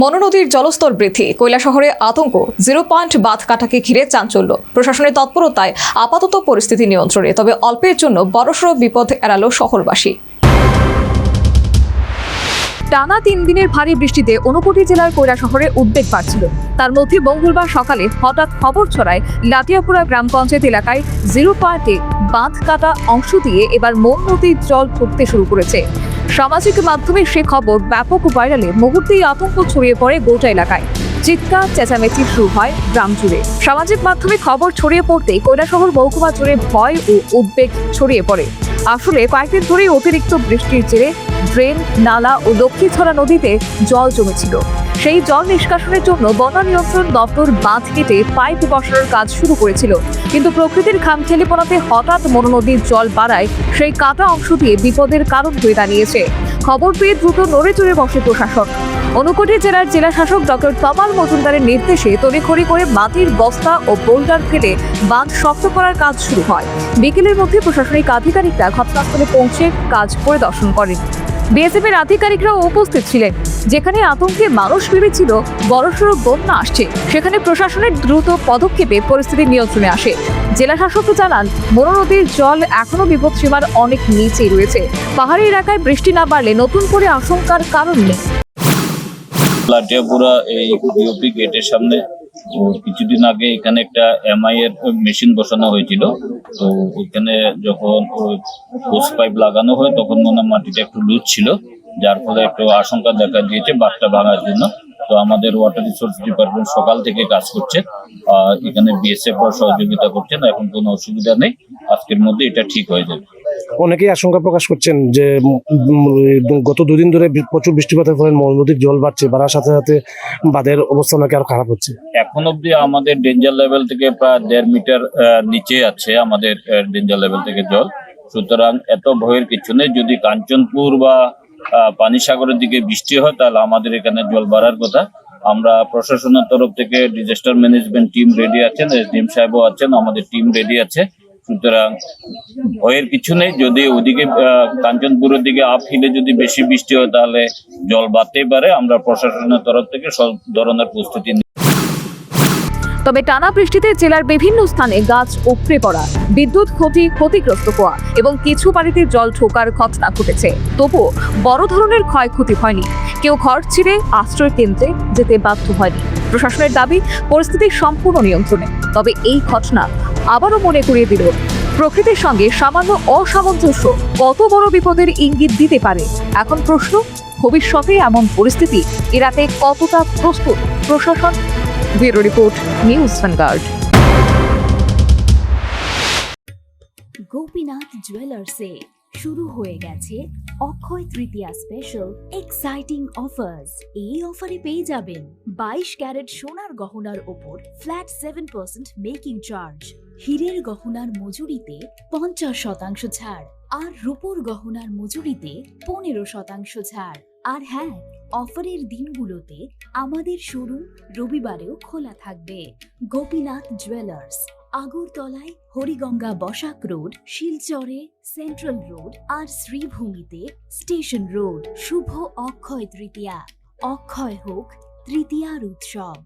মনু নদীর জলস্তর বৃদ্ধি, কৈলাসহরে আতঙ্ক, জিরো পয়েন্ট বাঁধ কাটাকে ঘিরে চাঞ্চল্য। প্রশাসনের তৎপরতায় আপাতত পরিস্থিতি নিয়ন্ত্রণে, তবে অল্পের জন্য বড়সড় বিপদ এড়ালো শহরবাসী। টানা 3 দিনের ভারী বৃষ্টিতে ঊনকোটি জেলার কৈলাসহরে উদ্বেগ বাড়ছিল। তার মধ্যে মঙ্গলবার সকালে হঠাৎ খবর ছড়ায় লাটিয়াপুরা গ্রাম পঞ্চায়েত এলাকায় জিরো পয়েন্টে বাঁধ কাটা অংশ দিয়ে এবার মনু নদীর জল ঢুকতে শুরু করেছে। সামাজিক মাধ্যমে সে খবর ব্যাপক ভাইরালে মুহূর্তেই আতঙ্ক ছড়িয়ে পড়ে গোটা এলাকায়। চিৎকার চেঁচামেচি শুরু হয় গ্রাম জুড়ে। সামাজিক মাধ্যমে খবর ছড়িয়ে পড়তেই কৈলাসহর মহকুমা জুড়ে ভয় ও উদ্বেগ ছড়িয়ে পড়ে। আসলে কয়েকদিন ধরেই অতিরিক্ত বৃষ্টির জেরে ড্রেন, নালা ও দক্ষিণছড়া নদীতে জল জমেছিল। সেই জল নিষ্কাশনের জন্য বন্যা নিয়ন্ত্রণ দপ্তর বাঁধ কেটে পাইপ বসানোর কাজ শুরু করেছিল, কিন্তু প্রকৃতির খামখেয়ালিপনাতে হঠাৎ মনু নদীর জল বাড়ায় সেই কাটা অংশ দিয়ে বিপদের কারণ হয়ে দাঁড়িয়েছে। খবর পেয়ে দ্রুত নড়ে চড়ে বসে প্রশাসন। ঊনকোটি জেলার জেলাশাসক ডক্টর তমাল মজুমদারের নির্দেশে তড়িঘড়ি করে মাটির বস্তা ও বোল্ডার ফেলে বাঁধ শক্ত করার কাজ শুরু হয়। বিকেলের মধ্যে প্রশাসনিক আধিকারিকরা ঘটনাস্থলে পৌঁছে কাজ পরিদর্শন করেন। বিএসএফের আধিকারিকরাও উপস্থিত ছিলেন। যেখানে আতঙ্কে মানুষ ভেবেছিল বড়সড় বন্যা আসছে, সেখানে প্রশাসনের দ্রুত পদক্ষেপে পরিস্থিতি নিয়ন্ত্রণে আসে। জেলাশাসক জানান, মনু নদীর জল এখনো বিপদসীমার অনেক নিচেই রয়েছে। পাহাড়ি এলাকায় বৃষ্টি না বাড়লে নতুন করে আশঙ্কার কারণ নেই। লাটিয়াপুরা এই বিওপি গেটের সামনে কিছুদিন আগে এখানে একটা এমআই এর মেশিন বসানো হয়েছিল। তো ওইখানে যখন হোস পাইপ লাগানো হয় তখন মনে মাটিটা একটু লুজ ছিল, যার ফলে একটু আশঙ্কা দেখা দিয়েছে বাঁধটা ভাঙার জন্য। তো আমাদের ওয়াটার রিসোর্স ডিপার্টমেন্ট সকাল থেকে কাজ করছে, এখানে বিএসএফ সহযোগিতা করছেন। এখন কোনো অসুবিধা নেই, আজকের মধ্যে এটা ঠিক হয়ে যাবে। অনেকেই আশঙ্কা প্রকাশ করছেন যে গত 2 দিন ধরে প্রচুর বৃষ্টিপাতের ফলে মনু নদীর জল বাড়ার সাথে সাথে বাঁধের অবস্থা নাকি আরো খারাপ হচ্ছে। এখন অব্দি আমাদের ডেঞ্জার লেভেল থেকে প্রায় 1.5 মিটার নিচে আছে আমাদের ডেঞ্জার লেভেল থেকে জল। সুতরাং এত ভয়ের কিছু নেই। যদি কাঞ্চনপুর বা পানিসাগরের দিকে বৃষ্টি হয় তাহলে আমাদের এখানে জল বাড়ার কথা। আমরা প্রশাসনের তরফ থেকে ডিজাস্টার ম্যানেজমেন্ট টিম রেডি আছেন, এসডিএম সাহেবও আছেন, আমাদের টিম রেডি আছে। সুতরাং ভয়ের কিছু নেই। যদি ওদিকে কাঞ্চনপুরের দিকে আপ হিলে যদি বেশি বৃষ্টি হয় তাহলে জল বাড়তেই পারে। আমরা প্রশাসনের তরফ থেকে সব ধরনের প্রস্তুতি নিই। তবে টানা বৃষ্টিতে জেলার বিভিন্ন স্থানে গাছ উপড়ে পড়া, বিদ্যুৎ ক্ষতিগ্রস্ত হওয়া এবং কিছু বাড়িতে জল ঢোকার ঘটনা ঘটেছে। তবুও বড় ধরনের ক্ষয়ক্ষতি হয়নি। কেউ ঘর ছেড়ে আশ্রয় কেন্দ্রে যেতে বাধ্য হয়নি। প্রশাসনের দাবি, পরিস্থিতি সম্পূর্ণ নিয়ন্ত্রণে। তবে এই ঘটনা আবারও মনে করিয়ে দিল, প্রকৃতির সঙ্গে সামান্য অসামঞ্জস্য কত বড় বিপদের ইঙ্গিত দিতে পারে। এখন প্রশ্ন, ভবিষ্যতে এমন পরিস্থিতি এড়াতে কতটা প্রস্তুত প্রশাসন? Bureau report, News Vanguard. Gopinath জুয়েলার্সে শুরু হয়ে গেছে Akshaya Tritiya special exciting offers. এই অফারে পেয়ে যাবেন 22 ক্যারেট সোনার গহনার ওপর ফ্ল্যাট 7% মেকিং চার্জ, হীরের গহনার মজুরিতে 50% ছাড়, আর রূপোর গহনার মজুরিতে 15% ছাড়। আর হ্যাঁ, অফারের দিনগুলোতে আমাদের শোরুম রবিবারেও খোলা থাকবে। গোপীনাথ জুয়েলার্স, আগরতলায় হরিগঙ্গা বসাক রোড, শিলচরে সেন্ট্রাল রোড আর শ্রীভূমিতে স্টেশন রোড। শুভ অক্ষয় তৃতীয়া, অক্ষয় হোক তৃতীয়ার উৎসব।